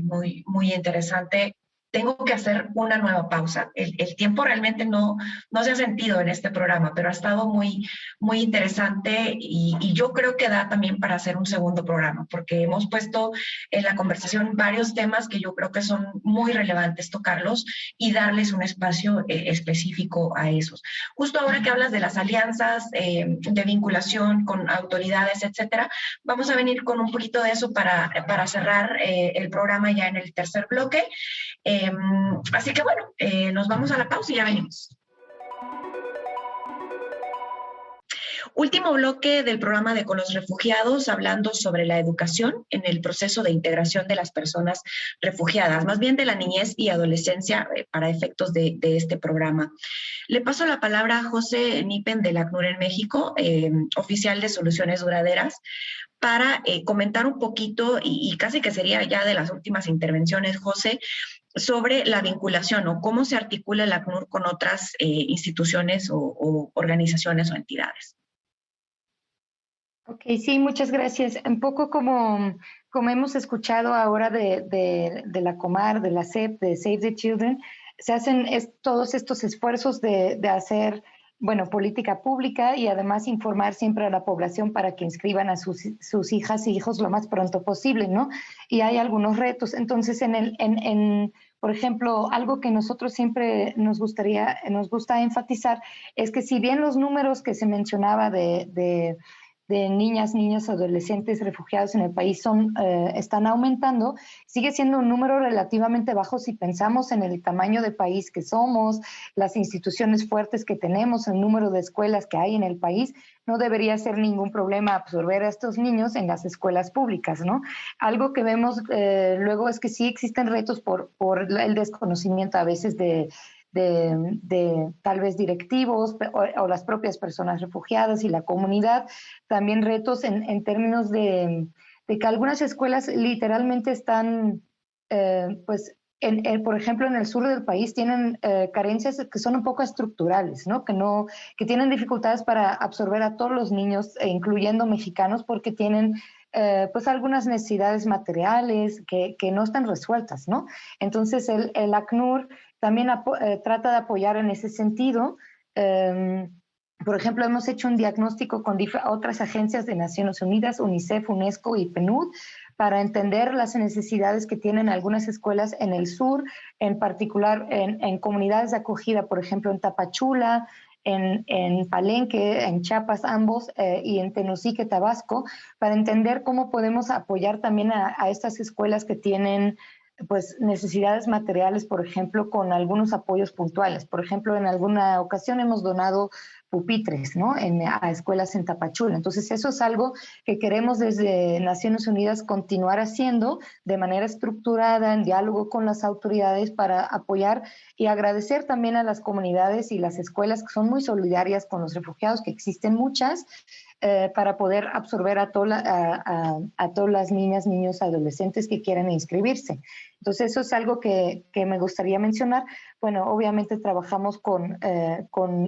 muy, muy interesante. Tengo que hacer una nueva pausa. El tiempo realmente no se ha sentido en este programa, pero ha estado muy, muy interesante, y yo creo que da también para hacer un segundo programa, porque hemos puesto en la conversación varios temas que yo creo que son muy relevantes tocarlos y darles un espacio específico a esos. Justo ahora que hablas de las alianzas, de vinculación con autoridades, etcétera, vamos a venir con un poquito de eso para cerrar el programa ya en el tercer bloque. Así que bueno, nos vamos a la pausa y ya venimos. Último bloque del programa de Con los Refugiados, hablando sobre la educación en el proceso de integración de las personas refugiadas, más bien de la niñez y adolescencia para efectos de este programa. Le paso la palabra a José Nipen de la ACNUR en México, oficial de Soluciones Duraderas, para comentar un poquito, y casi que sería ya de las últimas intervenciones, José, sobre la vinculación o cómo se articula el ACNUR con otras instituciones o organizaciones o entidades. Ok, sí, muchas gracias. Un poco como hemos escuchado ahora de la Comar, de la SEP, de Save the Children, se hacen todos estos esfuerzos de hacer, bueno, política pública, y además informar siempre a la población para que inscriban a sus hijas y hijos lo más pronto posible, ¿no? Y hay algunos retos. Entonces, por ejemplo, algo que nosotros siempre nos gusta enfatizar es que si bien los números que se mencionaba de niñas, niños, adolescentes refugiados en el país están aumentando, sigue siendo un número relativamente bajo si pensamos en el tamaño de país que somos, las instituciones fuertes que tenemos, el número de escuelas que hay en el país. No debería ser ningún problema absorber a estos niños en las escuelas públicas, ¿no? Algo que vemos luego es que sí existen retos por el desconocimiento a veces de tal vez directivos o las propias personas refugiadas y la comunidad. También retos en términos de que algunas escuelas literalmente están, pues, por ejemplo, en el sur del país tienen carencias que son un poco estructurales, ¿no? Que tienen dificultades para absorber a todos los niños, incluyendo mexicanos, porque tienen pues algunas necesidades materiales que no están resueltas, ¿no? Entonces el ACNUR también trata de apoyar en ese sentido. Por ejemplo, hemos hecho un diagnóstico con otras agencias de Naciones Unidas, UNICEF, UNESCO y PNUD, para entender las necesidades que tienen algunas escuelas en el sur, en particular en comunidades de acogida, por ejemplo, en Tapachula, en Palenque, en Chiapas ambos, y en Tenosique, Tabasco, para entender cómo podemos apoyar también a estas escuelas que tienen pues necesidades materiales, por ejemplo, con algunos apoyos puntuales. Por ejemplo, en alguna ocasión hemos donado pupitres, ¿no? A escuelas en Tapachula. Entonces, eso es algo que queremos desde Naciones Unidas continuar haciendo de manera estructurada, en diálogo con las autoridades, para apoyar y agradecer también a las comunidades y las escuelas que son muy solidarias con los refugiados, que existen muchas, para poder absorber a todas las niñas, niños, adolescentes que quieran inscribirse. Entonces, eso es algo que me gustaría mencionar. Bueno, obviamente trabajamos con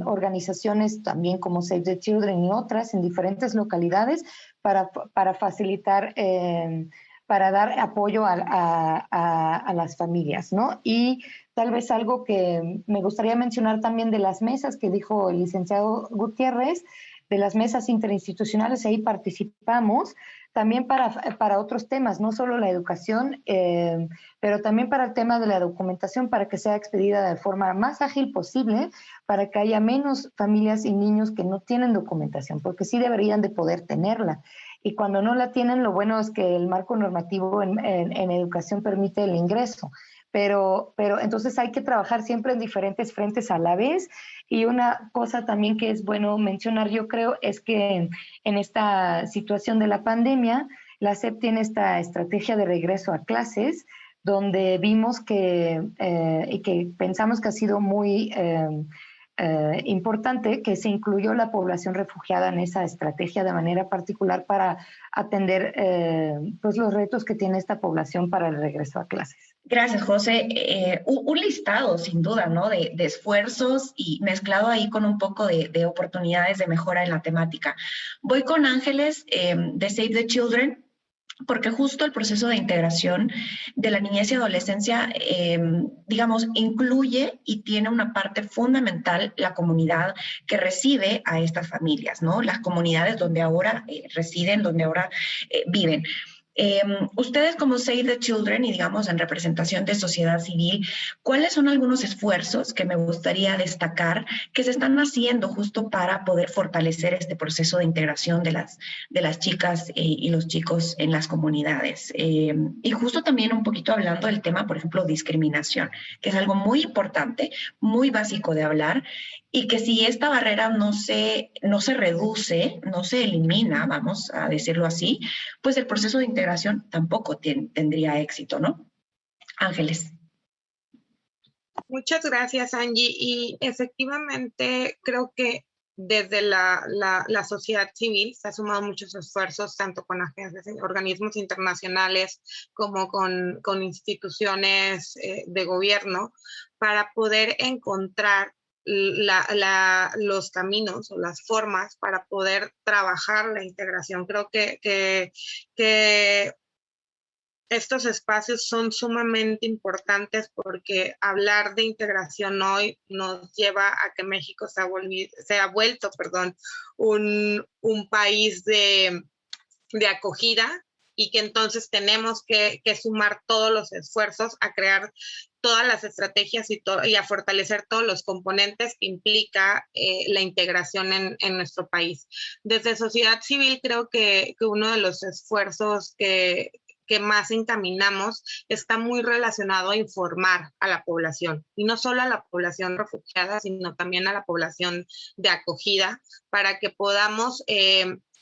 organizaciones también como Save the Children y otras en diferentes localidades para facilitar, para dar apoyo a las familias, ¿no? Y tal vez algo que me gustaría mencionar también de las mesas que dijo el licenciado Gutiérrez, de las mesas interinstitucionales, ahí participamos también para otros temas, no solo la educación, pero también para el tema de la documentación, para que sea expedida de forma más ágil posible, para que haya menos familias y niños que no tienen documentación, porque sí deberían de poder tenerla. Y cuando no la tienen, lo bueno es que el marco normativo en educación permite el ingreso. Pero entonces hay que trabajar siempre en diferentes frentes a la vez. Y una cosa también que es bueno mencionar, yo creo, es que en esta situación de la pandemia, la SEP tiene esta estrategia de regreso a clases, donde vimos y que pensamos que ha sido muy importante, que se incluyó la población refugiada en esa estrategia de manera particular para atender pues los retos que tiene esta población para el regreso a clases. Gracias, José. Un listado, sin duda, ¿no? De esfuerzos y mezclado ahí con un poco de oportunidades de mejora en la temática. Voy con Ángeles de Save the Children, porque justo el proceso de integración de la niñez y adolescencia, digamos, incluye y tiene una parte fundamental la comunidad que recibe a estas familias, ¿no? Las comunidades donde ahora residen, donde ahora viven. Ustedes como Save the Children y digamos en representación de sociedad civil, ¿cuáles son algunos esfuerzos que me gustaría destacar que se están haciendo justo para poder fortalecer este proceso de integración de las chicas y los chicos en las comunidades? Y justo también un poquito hablando del tema, por ejemplo, discriminación, que es algo muy importante, muy básico de hablar, y que si esta barrera no se reduce, no se elimina, vamos a decirlo así, pues el proceso de integración tampoco tendría éxito, ¿no? Ángeles. Muchas gracias, Angie. Y efectivamente creo que desde la sociedad civil se han sumado muchos esfuerzos, tanto con agencias, organismos internacionales, como con instituciones de gobierno, para poder encontrar los caminos o las formas para poder trabajar la integración. Creo que estos espacios son sumamente importantes porque hablar de integración hoy nos lleva a que México se ha vuelto un país de acogida, y que entonces tenemos que sumar todos los esfuerzos a crear todas las estrategias y a fortalecer todos los componentes que implica la integración en nuestro país. Desde sociedad civil creo que uno de los esfuerzos que más encaminamos está muy relacionado a informar a la población, y no solo a la población refugiada, sino también a la población de acogida, para que podamos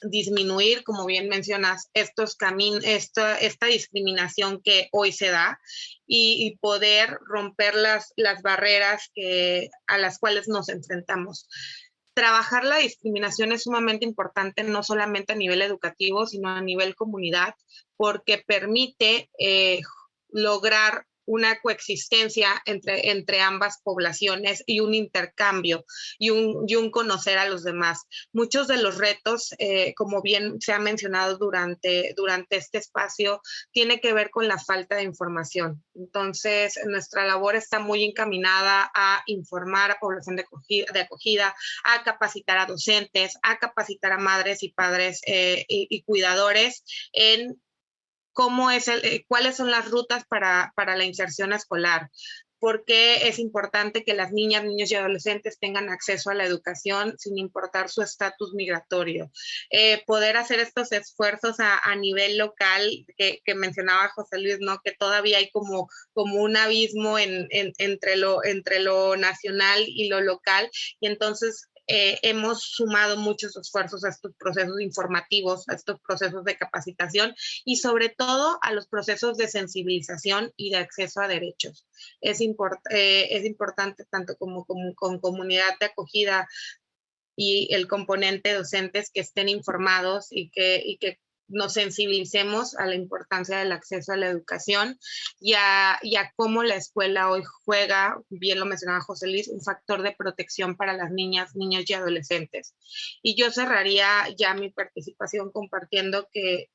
disminuir, como bien mencionas, esta discriminación que hoy se da, y poder romper las barreras a las cuales nos enfrentamos. Trabajar la discriminación es sumamente importante, no solamente a nivel educativo, sino a nivel comunidad, porque permite lograr una coexistencia entre ambas poblaciones y un intercambio y un conocer a los demás. Muchos de los retos, como bien se ha mencionado durante este espacio, tiene que ver con la falta de información. Entonces, nuestra labor está muy encaminada a informar a población de acogida, a capacitar a docentes, a capacitar a madres y padres y cuidadores en cuáles son las rutas para la inserción escolar. Porque es importante que las niñas, niños y adolescentes tengan acceso a la educación sin importar su estatus migratorio. Poder hacer estos esfuerzos a nivel local, que mencionaba José Luis, ¿no? Que todavía hay como un abismo entre lo nacional y lo local, y entonces hemos sumado muchos esfuerzos a estos procesos informativos, a estos procesos de capacitación y sobre todo a los procesos de sensibilización y de acceso a derechos. Es importante tanto como con comunidad de acogida y el componente docentes que estén informados y que nos sensibilicemos a la importancia del acceso a la educación y a cómo la escuela hoy juega, bien lo mencionaba José Luis, un factor de protección para las niñas, niños y adolescentes. Y yo cerraría ya mi participación compartiendo que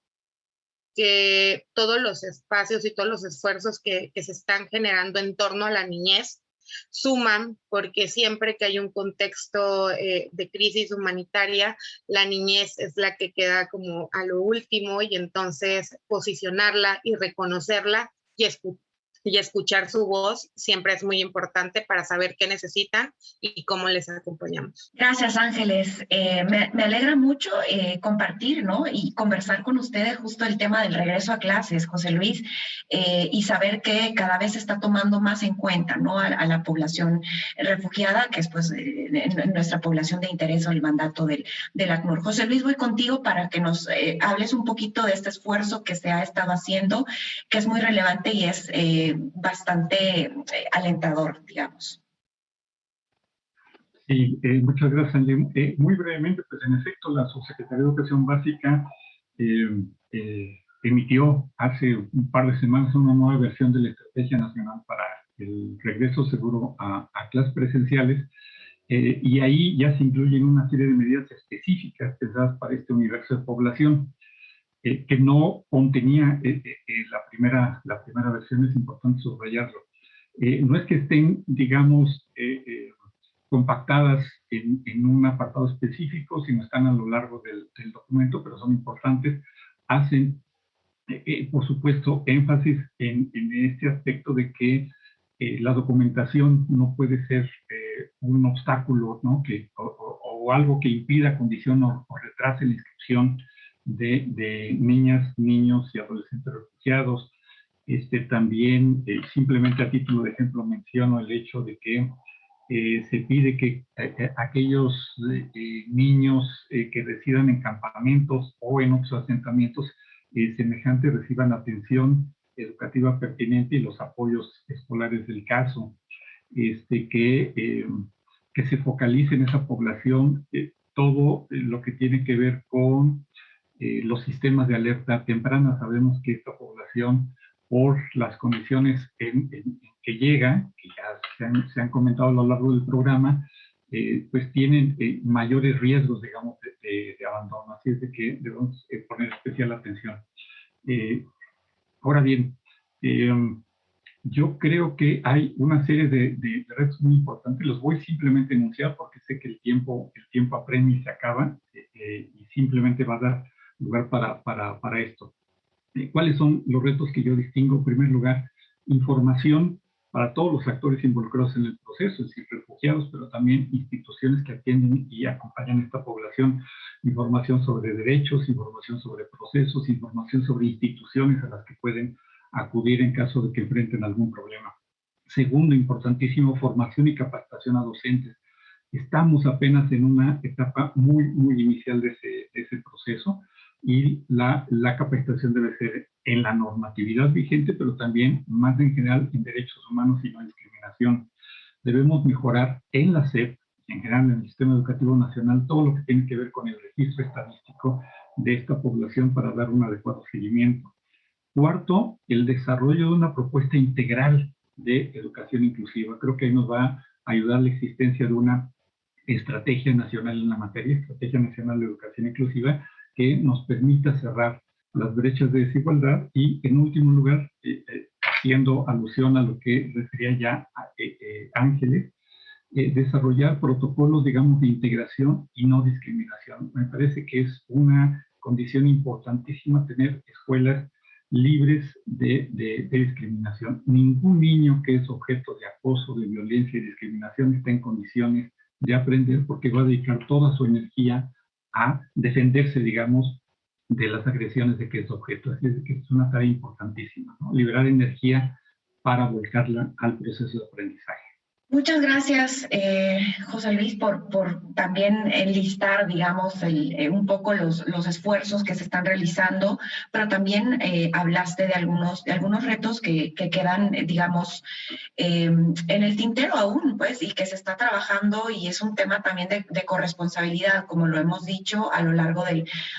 todos los espacios y todos los esfuerzos que se están generando en torno a la niñez suman, porque siempre que hay un contexto de crisis humanitaria, la niñez es la que queda como a lo último, y entonces posicionarla y reconocerla y escuchar su voz siempre es muy importante para saber qué necesitan y cómo les acompañamos. Gracias, Ángeles. Me alegra mucho compartir, ¿no? Y conversar con ustedes justo el tema del regreso a clases, José Luis, y saber que cada vez se está tomando más en cuenta, ¿no? A la población refugiada, que es pues nuestra población de interés o el mandato del ACNUR. José Luis, voy contigo para que nos hables un poquito de este esfuerzo que se ha estado haciendo, que es muy relevante y es bastante alentador, digamos. Sí, muchas gracias, Angie. Muy brevemente, pues en efecto, la Subsecretaría de Educación Básica emitió hace un par de semanas una nueva versión de la Estrategia Nacional para el Regreso Seguro a clases presenciales, y ahí ya se incluyen una serie de medidas específicas pensadas para este universo de población. Que no contenía la primera versión, es importante subrayarlo. No es que estén, digamos, compactadas en un apartado específico, sino están a lo largo del documento, pero son importantes. Hacen, por supuesto, énfasis en este aspecto de que la documentación no puede ser un obstáculo, ¿no? o algo que impida, condicione o retrase la inscripción de niñas, niños y adolescentes refugiados. También, simplemente a título de ejemplo, menciono el hecho de que se pide que aquellos niños que residan en campamentos o en otros asentamientos semejantes reciban atención educativa pertinente y los apoyos escolares del caso, que se focalice en esa población todo lo que tiene que ver con los sistemas de alerta temprana. Sabemos que esta población, por las condiciones en que llega, que ya se han comentado a lo largo del programa, pues tienen mayores riesgos, digamos, de abandono. Así es de que debemos poner especial atención. Ahora bien, yo creo que hay una serie de retos muy importantes. Los voy simplemente a enunciar porque sé que el tiempo apremia y se acaba, y simplemente va a dar lugar para esto. ¿Cuáles son los retos que yo distingo? En primer lugar, información para todos los actores involucrados en el proceso, es decir, refugiados, pero también instituciones que atienden y acompañan a esta población. Información sobre derechos, información sobre procesos, información sobre instituciones a las que pueden acudir en caso de que enfrenten algún problema. Segundo, importantísimo, formación y capacitación a docentes. Estamos apenas en una etapa muy inicial de ese proceso, y la capacitación debe ser en la normatividad vigente, pero también más en general en derechos humanos y no discriminación. Debemos mejorar en la SEP, en general en el sistema educativo nacional, todo lo que tiene que ver con el registro estadístico de esta población para dar un adecuado seguimiento. Cuarto, el desarrollo de una propuesta integral de educación inclusiva. Creo que ahí nos va a ayudar la existencia de una estrategia nacional en la materia, Estrategia Nacional de Educación Inclusiva, que nos permita cerrar las brechas de desigualdad y, en último lugar, haciendo alusión a lo que refería ya Ángeles, desarrollar protocolos, digamos, de integración y no discriminación. Me parece que es una condición importantísima tener escuelas libres de discriminación. Ningún niño que es objeto de acoso, de violencia y discriminación está en condiciones de aprender, porque va a dedicar toda su energía a defenderse, digamos, de las agresiones de que es objeto. Así es que es una tarea importantísima, ¿no? Liberar energía para volcarla al proceso de aprendizaje. Muchas gracias, José Luis, por también enlistar, digamos, un poco los esfuerzos que se están realizando, pero también hablaste de algunos retos que quedan, digamos, en el tintero aún, pues, y que se está trabajando, y es un tema también de corresponsabilidad, como lo hemos dicho a lo largo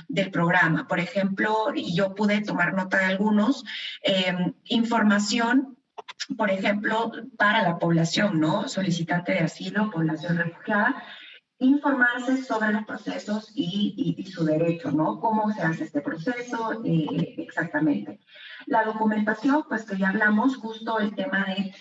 del programa. Por ejemplo, yo pude tomar nota de algunos, información, por ejemplo, para la población, ¿no? Solicitante de asilo, población refugiada, informarse sobre los procesos y su derecho, ¿no? ¿Cómo se hace este proceso exactamente? La documentación, pues que ya hablamos, justo el tema de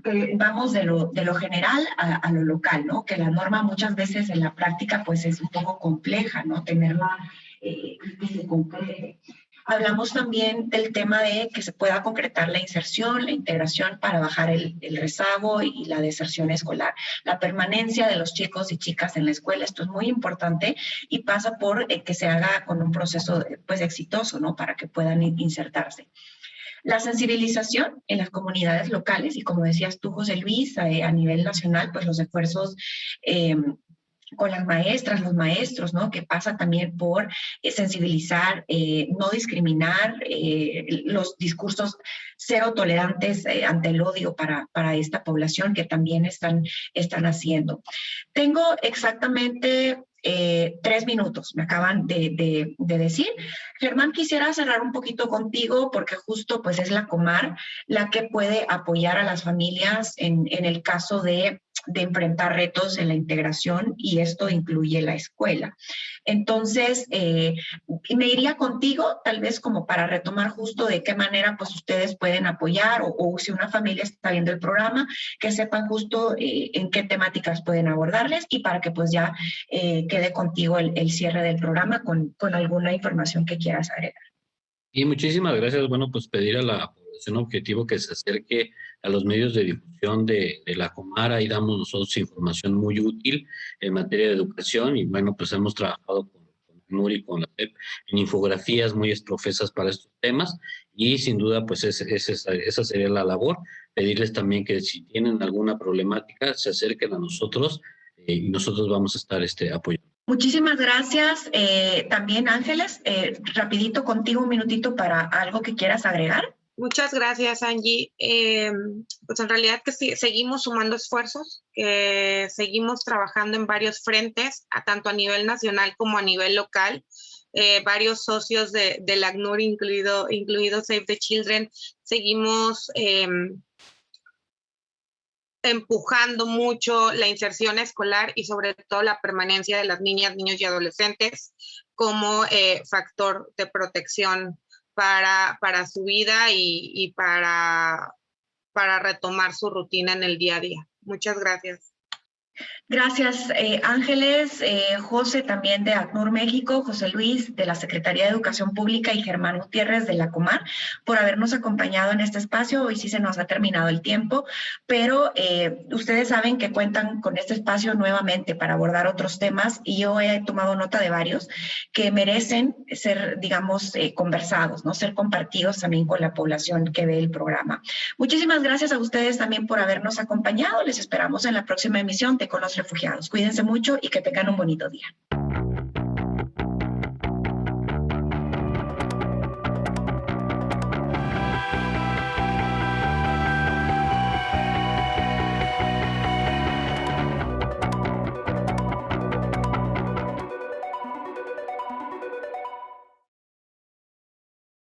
que vamos de lo general a lo local, ¿no? Que la norma muchas veces en la práctica pues es un poco compleja, ¿no? Tenerla que se concrete. Hablamos también del tema de que se pueda concretar la inserción, la integración para bajar el rezago y la deserción escolar. La permanencia de los chicos y chicas en la escuela, esto es muy importante y pasa por que se haga con un proceso pues exitoso, ¿no? Para que puedan insertarse. La sensibilización en las comunidades locales y, como decías tú, José Luis, a nivel nacional, pues los esfuerzos con las maestras, los maestros, ¿no? Que pasa también por sensibilizar, no discriminar, los discursos cero tolerantes ante el odio para esta población que también están haciendo. Tengo exactamente 3 minutos, me acaban de decir. Germán, quisiera cerrar un poquito contigo porque justo pues es la Comar la que puede apoyar a las familias en el caso de enfrentar retos en la integración, y esto incluye la escuela. Entonces, me iría contigo, tal vez como para retomar justo de qué manera pues ustedes pueden apoyar, o si una familia está viendo el programa, que sepan justo en qué temáticas pueden abordarles, y para que pues ya quede contigo el cierre del programa con alguna información que quieras agregar. Y muchísimas gracias. Bueno, pues pedir a la población objetivo que se acerque a los medios de difusión de la Comar. Ahí damos nosotros información muy útil en materia de educación, y bueno, pues hemos trabajado con ACNUR y con la SEP en infografías muy profesas para estos temas, y sin duda pues esa sería la labor. Pedirles también que si tienen alguna problemática se acerquen a nosotros, y nosotros vamos a estar apoyando. Muchísimas gracias. También, Ángeles, rapidito contigo, un minutito para algo que quieras agregar. Muchas gracias, Angie. Pues en realidad que sí, seguimos sumando esfuerzos, que seguimos trabajando en varios frentes, tanto a nivel nacional como a nivel local. Varios socios de la ACNUR, incluido Save the Children, seguimos empujando mucho la inserción escolar y sobre todo la permanencia de las niñas, niños y adolescentes como factor de protección para su vida y para retomar su rutina en el día a día. Muchas gracias. Gracias, Ángeles, José también de ACNUR México, José Luis de la Secretaría de Educación Pública y Germán Gutiérrez de la Comar por habernos acompañado en este espacio. Hoy sí se nos ha terminado el tiempo, pero ustedes saben que cuentan con este espacio nuevamente para abordar otros temas, y yo he tomado nota de varios que merecen ser, digamos, conversados, ¿no? Ser compartidos también con la población que ve el programa. Muchísimas gracias a ustedes también por habernos acompañado. Les esperamos en la próxima emisión de Con los Refugiados. Cuídense mucho y que tengan un bonito día.